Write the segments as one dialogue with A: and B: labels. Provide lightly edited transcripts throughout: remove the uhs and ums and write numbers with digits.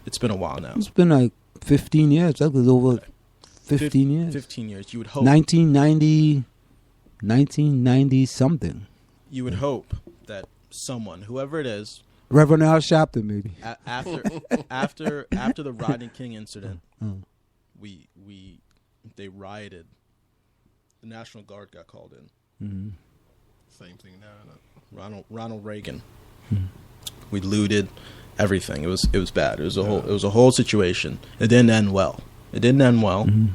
A: It's been a while now.
B: It's been like 15 years. That was over 15 years.
A: 15 years. You would hope.
B: 1990 something.
A: You would hope that someone, whoever it is,
B: Reverend Al Sharpton, maybe.
A: After the Rodney King incident, they rioted. The National Guard got called in.
B: Mm-hmm.
C: Same thing now.
A: Ronald Reagan. We looted everything. It was bad. It was a whole situation. It didn't end well.
B: Mm-hmm.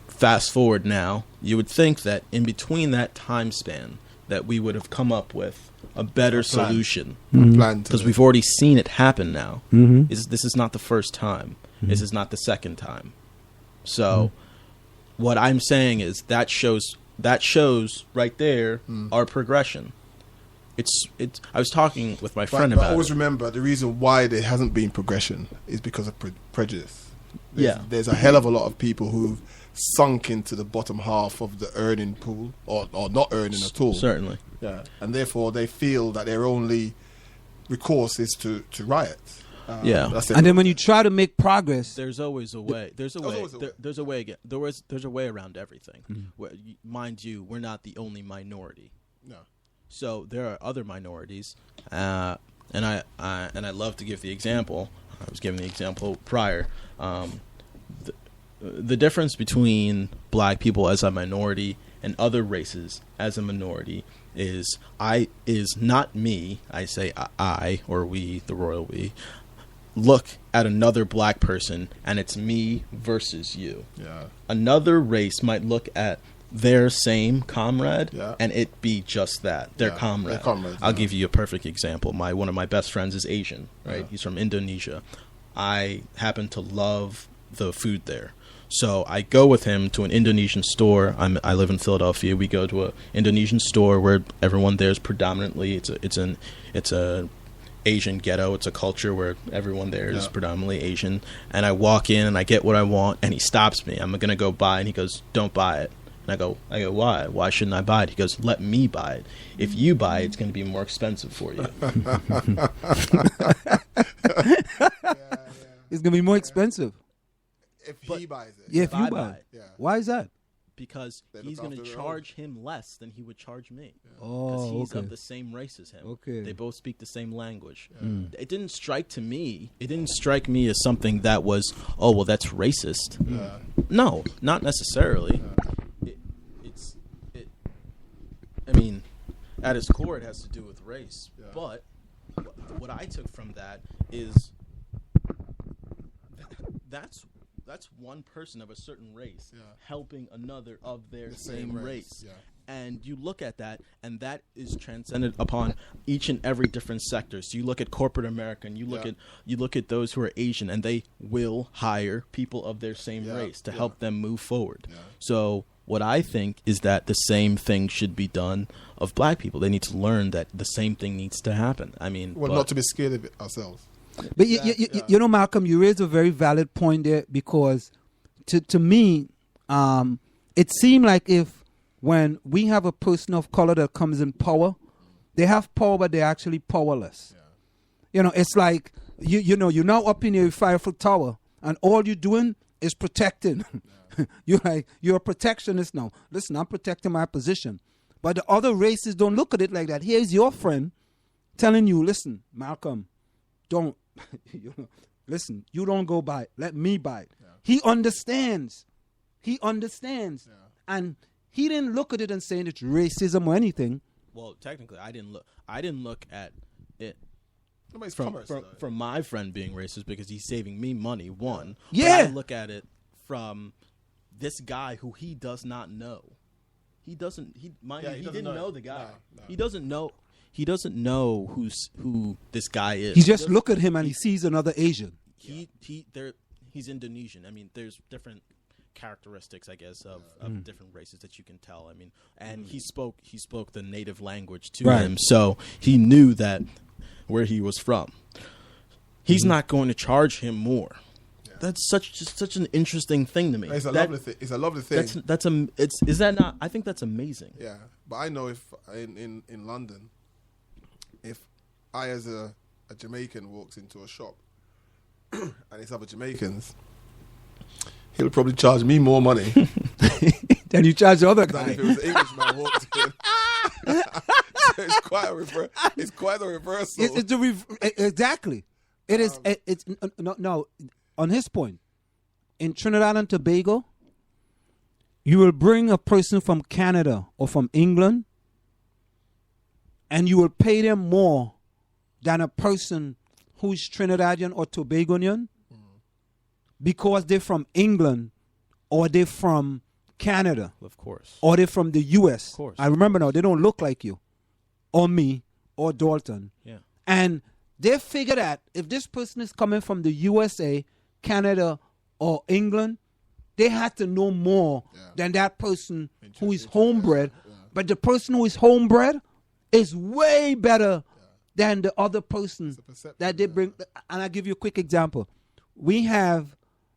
A: Fast forward now, you would think that in between that time span that we would have come up with a better solution. Because we've already seen it happen now.
B: Mm-hmm.
A: This is not the first time. Mm-hmm. This is not the second time. So what I'm saying is that shows right there our progression. I was talking with my friend about it.
C: But always remember, the reason why there hasn't been progression is because of prejudice. There's a hell of a lot of people who've sunk into the bottom half of the earning pool, or not earning at all.
A: Certainly.
C: Yeah, and therefore they feel that their only recourse is to riot.
B: And then when you try to make progress,
A: there's always a way. There's a way again. There's a way around everything. Mm-hmm. Mind you, we're not the only minority.
C: No.
A: So there are other minorities, and I love to give the example. I was giving the example prior. The difference between black people as a minority and other races as a minority is not me. I say I or we, the royal we, look at another black person and it's me versus you.
C: Yeah.
A: Another race might look at their same comrade and it be just that, their comrade. I'll give you a perfect example. One of my best friends is Asian, right? He's from Indonesia. I happen to love the food there. So I go with him to an Indonesian store. I live in Philadelphia. We go to an Indonesian store where everyone there is predominantly it's a Asian ghetto. It's a culture where everyone there is predominantly Asian. And I walk in and I get what I want, and he stops me. I'm gonna go buy, and he goes, "Don't buy it." And I go, "Why? Why shouldn't I buy it?" He goes, "Let me buy it. If you buy it, it's gonna be more expensive for you."
B: It's gonna be more expensive.
C: If he buys it.
B: Yeah, if you buy it. Yeah. Why is that?
A: Because he's going to charge him less than he would charge me.
B: Yeah.
A: Because he's of the same race as him.
B: Okay.
A: They both speak the same language. Yeah. It didn't strike me as something that was, oh, well, that's racist. Yeah. No, not necessarily. Yeah. I mean, at its core, it has to do with race. Yeah. But what I took from that is that's one person of a certain race helping another of their same race. Yeah. And you look at that, and that is transcended upon each and every different sector. So you look at corporate America, and you look at those who are Asian, and they will hire people of their same race to help them move forward. Yeah. So what I think is that the same thing should be done of black people. They need to learn that the same thing needs to happen. I mean,
C: not to be scared of it ourselves.
B: But you know, Malcolm, you raised a very valid point there, because to me, it seemed like if when we have a person of color that comes in power, they have power, but they're actually powerless. Yeah. You know, it's like you're now up in your 5-foot tower, and all you're doing is protecting. Yeah. You're a protectionist now. Listen, I'm protecting my position, but the other races don't look at it like that. Here's your friend telling you, listen, Malcolm, don't. Listen, you don't go buy it. Let me buy it. Yeah. He understands. Yeah. And he didn't look at it and saying it's racism or anything.
A: Well, technically, I didn't look at it from my friend being racist because he's saving me money. One,
B: yeah.
A: But I look at it from this guy who he does not know. He didn't know the guy. No. He doesn't know. He doesn't know who this guy is.
B: He just look at him and he sees another Asian.
A: He's Indonesian. I mean, there's different characteristics, I guess, of different races that you can tell. I mean, and he spoke the native language to him, so he knew that where he was from. He's not going to charge him more. Yeah. That's such an interesting thing to me.
C: It's a lovely thing. It's a lovely thing.
A: Is that not? I think that's amazing.
C: Yeah, but I know if in London, if I as a Jamaican walks into a shop and it's other Jamaicans, he'll probably charge me more money
B: than you charge the other
C: than
B: guy.
C: if it was an Englishman walked in. So it's quite a reversal.
B: Exactly. It is. It's no. On his point, in Trinidad and Tobago, you will bring a person from Canada or from England, and you will pay them more than a person who is Trinidadian or Tobagoan because they're from England or they're from Canada.
A: Of course.
B: Or they're from the U.S.
A: Of course.
B: I remember now, they don't look like you or me or Dalton.
A: Yeah.
B: And they figure that if this person is coming from the USA, Canada, or England, they have to know more than that person who is homebred. Yeah. But the person who is homebred is way better than the other person that they bring. And I'll give you a quick example. We have,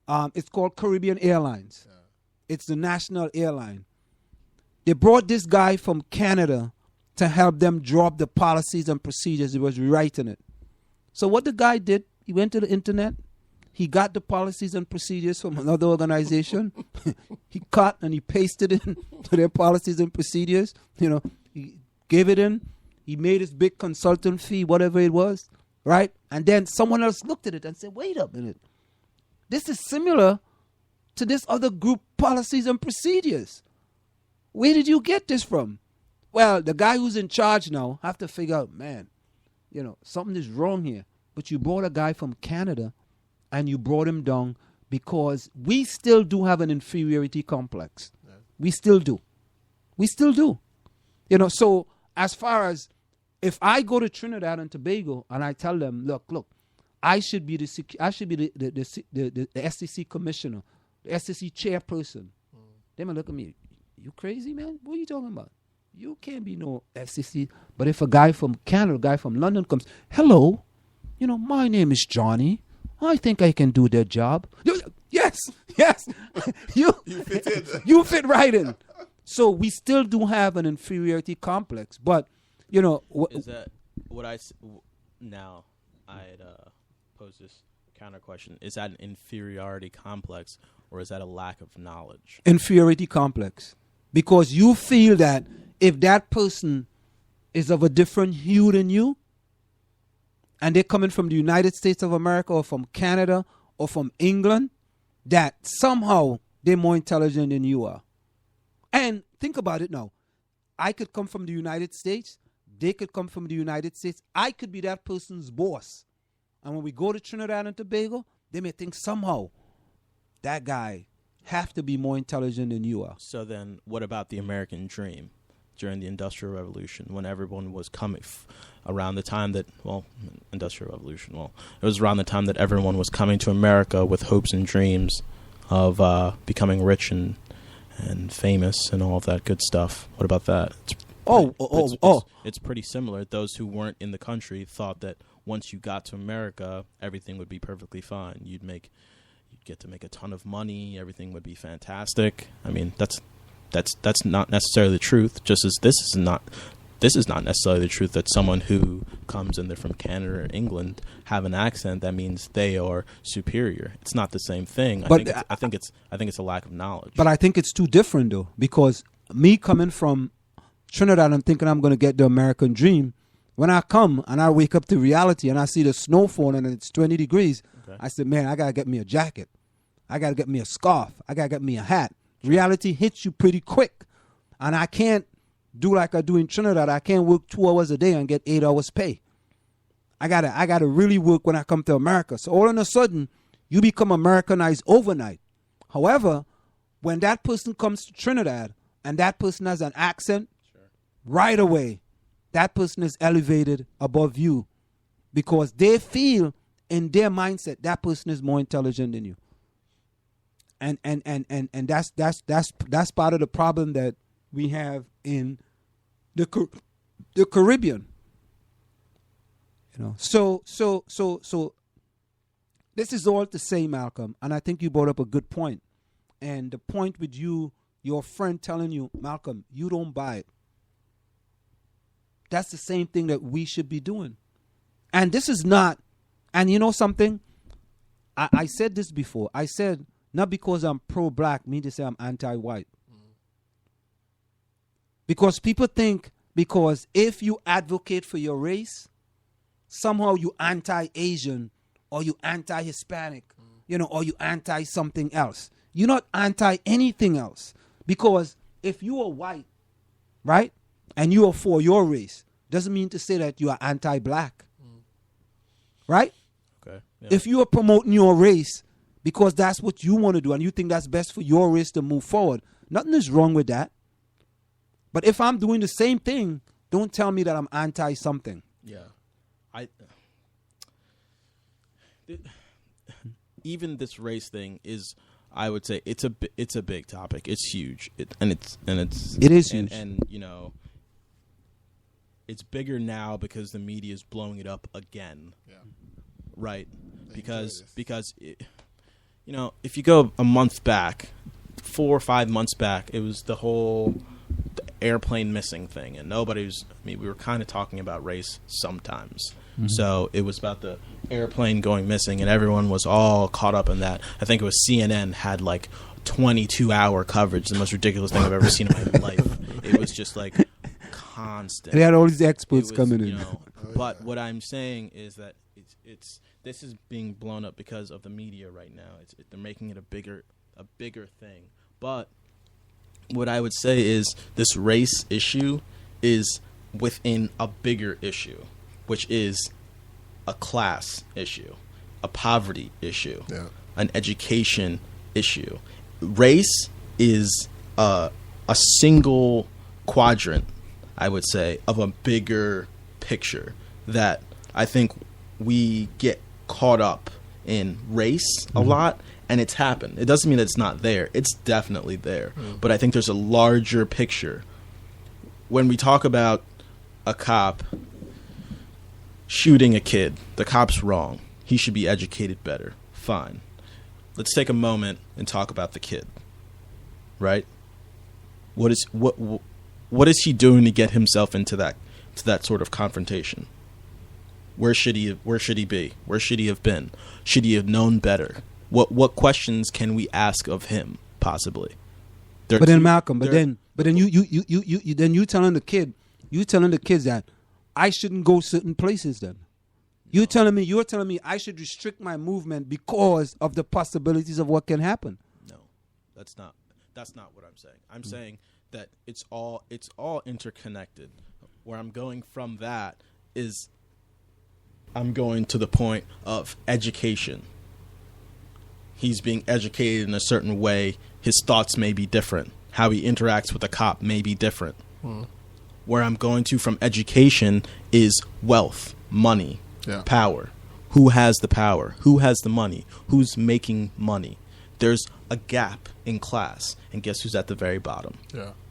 B: it's called Caribbean Airlines. Yeah. It's the national airline. They brought this guy from Canada to help them draw up the policies and procedures. He was rewriting it. So what the guy did, he went to the internet. He got the policies and procedures from another organization. He cut and he pasted it to their policies and procedures. He gave it in. He made his big consultant fee, whatever it was, right? And then someone else looked at it and said, wait a minute. This is similar to this other group policies and procedures. Where did you get this from? Well, the guy who's in charge now have to figure out, man, something is wrong here. But you brought a guy from Canada and you brought him down because we still do have an inferiority complex. Yeah. We still do. So as far as if I go to Trinidad and Tobago and I tell them, look, I should be the SEC commissioner, the SEC chairperson. They might look at me, you crazy, man? What are you talking about? You can't be no SEC. But if a guy from Canada, a guy from London comes, hello, my name is Johnny. I think I can do their job. Yes. you fit in. You fit right in. So we still do have an inferiority complex, but
A: is that what now I'd pose this counter question: is that an inferiority complex or is that a lack of knowledge?
B: Inferiority complex, because you feel that if that person is of a different hue than you, and they're coming from the United States of America or from Canada or from England, that somehow they're more intelligent than you are. And think about it now. I could come from the United States. They could come from the United States. I could be that person's boss. And when we go to Trinidad and Tobago, they may think somehow that guy have to be more intelligent than you are.
A: So then what about the American dream during the Industrial Revolution when everyone was coming around the time that, Industrial Revolution, it was around the time that everyone was coming to America with hopes and dreams of becoming rich and famous and all of that good stuff. What about that? It's pretty similar. Those who weren't in the country thought that once you got to America, everything would be perfectly fine. You'd get to make a ton of money. Everything would be fantastic. I mean, that's not necessarily the truth. Just as this is not necessarily the truth that someone who comes in, they're from Canada or England, have an accent that means they are superior. It's not the same thing. I think it's a lack of knowledge.
B: But I think it's too different though, because me coming from Trinidad and thinking I'm going to get the American dream, when I come and I wake up to reality and I see the snow falling and it's 20 degrees, okay. I said, man, I got to get me a jacket. I got to get me a scarf. I got to get me a hat. Reality hits you pretty quick. And I can't do like I do in Trinidad. I can't work 2 hours a day and get 8 hours pay. I gotta really work when I come to America. So all of a sudden, you become Americanized overnight. However, when that person comes to Trinidad and that person has an accent, right away, that person is elevated above you because they feel in their mindset that person is more intelligent than you. And that's part of the problem that we have in the Caribbean. So this is all to say, Malcolm, and I think you brought up a good point. And the point with you, your friend telling you, Malcolm, you don't buy it. That's the same thing that we should be doing. And this is not, and you know something? I said this before. I said, not because I'm pro-black, mean to say I'm anti-white. Because people think, because if you advocate for your race, somehow you anti-Asian or you anti-Hispanic, or you anti-something else. You're not anti-anything else. Because if you are white, right, and you are for your race, doesn't mean to say that you are anti-black. Right?
A: Okay. Yeah.
B: If you are promoting your race because that's what you want to do and you think that's best for your race to move forward, nothing is wrong with that. But if I'm doing the same thing, don't tell me that I'm anti-something.
A: Yeah. Even this race thing is, I would say, it's a big topic. It's huge. It is
B: huge.
A: And it's bigger now because the media is blowing it up again. Yeah. Right? Because if you go a month back, 4 or 5 months back, it was the whole airplane missing thing, and we were kind of talking about race sometimes. Mm-hmm. So it was about the airplane going missing, and everyone was all caught up in that. I think it was CNN had like 22-hour coverage, the most ridiculous thing I've ever seen in my life. It was just like constant.
B: They had all these experts coming in.
A: But what I'm saying is that this is being blown up because of the media right now. They're making it a bigger thing. But what I would say is this race issue is within a bigger issue, which is a class issue, a poverty issue, an education issue. Race is a single quadrant, I would say, of a bigger picture that I think we get caught up in race a lot, and it's happened. It doesn't mean that it's not there. It's definitely there. But I think there's a larger picture. When we talk about a cop shooting a kid, the cop's wrong. He should be educated better. Fine. Let's take a moment and talk about the kid. Right? What is he doing to get himself into that sort of confrontation? Where should he be? Where should he have been? Should he have known better? What questions can we ask of him possibly?
B: Malcolm, then you telling the kids that I shouldn't go certain places then. You're telling me I should restrict my movement because of the possibilities of what can happen.
A: No. That's not what I'm saying. I'm saying that it's all interconnected. Where I'm going from that is I'm going to the point of education. He's being educated in a certain way. His thoughts may be different. How he interacts with a cop may be different. Where I'm going to from education is wealth, money, power. Who has the power? Who has the money? Who's making money? There's a gap in class. And guess who's at the very bottom?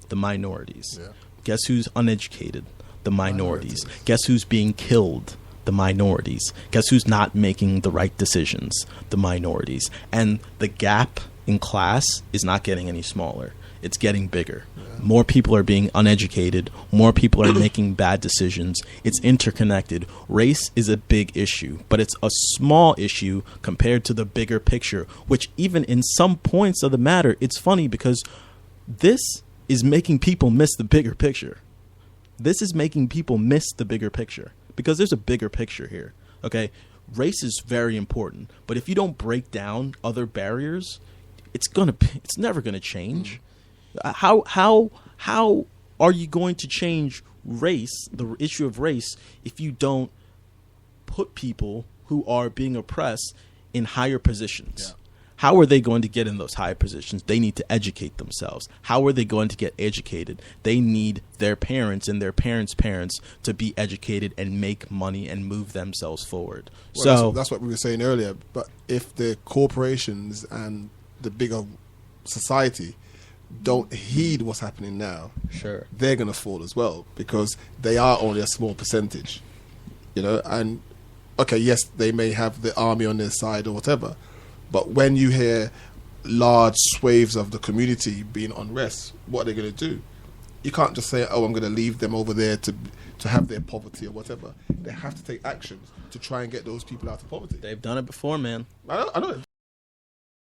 A: The minorities. Guess who's uneducated? The minorities. Guess who's being killed? The minorities. Guess who's not making the right decisions? The minorities. And the gap in class is not getting any smaller. It's getting bigger. More people are being uneducated. More people are making bad decisions. It's interconnected. Race is a big issue, but it's a small issue compared to the bigger picture, which even in some points of the matter, it's funny because this is making people miss the bigger picture. This is making people miss the bigger picture. Because there's a bigger picture here, okay? Race is very important, but if you don't break down other barriers, it's never gonna change. How are you going to change race, the issue of race, if you don't put people who are being oppressed in higher positions? How are they going to get in those high positions? They need to educate themselves. How are they going to get educated? They need their parents and their parents' parents to be educated and make money and move themselves forward.
C: Well, that's what we were saying earlier. But if the corporations and the bigger society don't heed what's happening now, they're going to fall as well because they are only a small percentage. And okay, yes, they may have the army on their side or whatever. But when you hear large swathes of the community being unrest, what are they going to do? you can't just say, "Oh, I'm going to leave them over there to have their poverty or whatever." They have to take actions to try and get those people out of poverty.
A: They've done it before, man.
C: I know.